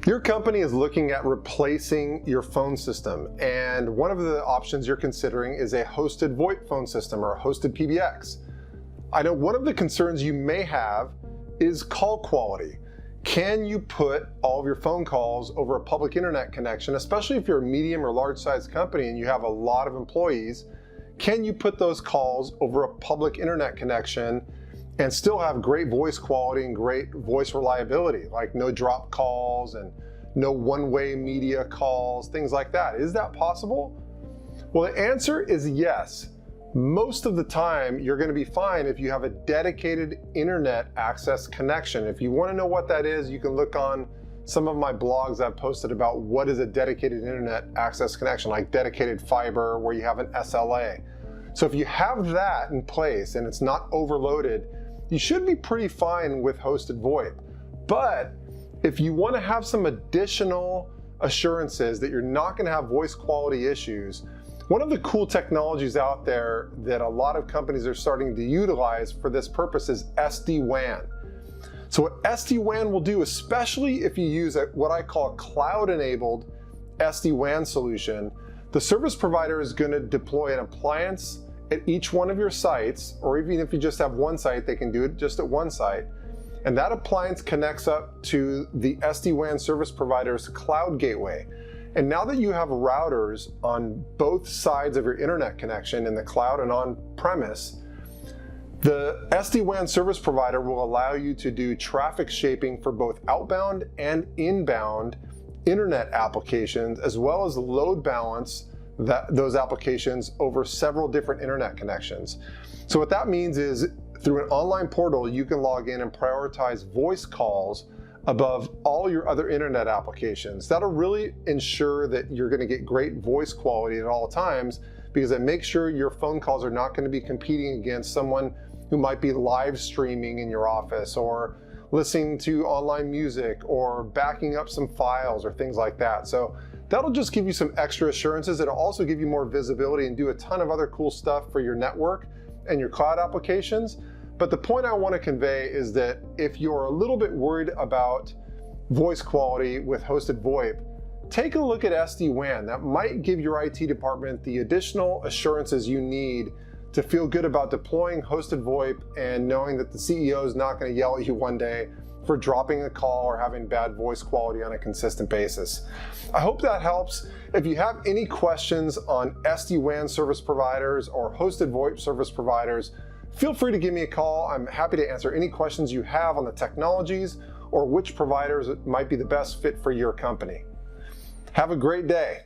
Your company is looking at replacing your phone system, and one of the options you're considering is a hosted VoIP phone system or a hosted PBX. I know one of the concerns you may have is call quality. Can you put all of your phone calls over a public internet connection, especially if you're a medium or large sized company and you have a lot of employees? Can you put those calls over a public internet connection and still have great voice quality and great voice reliability, like no drop calls and no one-way media calls, things like that? Is that possible? Well, the answer is yes. Most of the time, you're going to be fine if you have a dedicated internet access connection. If you want to know what that is, you can look on some of my blogs I've posted about what is a dedicated internet access connection, like dedicated fiber where you have an SLA. So if you have that in place and it's not overloaded, you should be pretty fine with hosted VoIP. But if you want to have some additional assurances that you're not going to have voice quality issues, one of the cool technologies out there that a lot of companies are starting to utilize for this purpose is SD-WAN. So what SD-WAN will do, especially if you use what I call a cloud-enabled SD-WAN solution, the service provider is going to deploy an appliance at each one of your sites, or even if you just have one site, they can do it just at one site. And that appliance connects up to the SD-WAN service provider's cloud gateway. And now that you have routers on both sides of your internet connection in the cloud and on premise, the SD-WAN service provider will allow you to do traffic shaping for both outbound and inbound internet applications, as well as load balance those applications over several different internet connections. So what that means is through an online portal, you can log in and prioritize voice calls above all your other internet applications. That'll really ensure that you're going to get great voice quality at all times, because it makes sure your phone calls are not going to be competing against someone who might be live streaming in your office or listening to online music or backing up some files or things like that. So that'll just give you some extra assurances. It'll also give you more visibility and do a ton of other cool stuff for your network and your cloud applications. But the point I want to convey is that if you're a little bit worried about voice quality with hosted VoIP, take a look at SD-WAN. That might give your IT department the additional assurances you need to feel good about deploying hosted VoIP and knowing that the CEO is not going to yell at you one day for dropping a call or having bad voice quality on a consistent basis. I hope that helps. If you have any questions on SD-WAN service providers or hosted VoIP service providers, feel free to give me a call. I'm happy to answer any questions you have on the technologies or which providers might be the best fit for your company. Have a great day.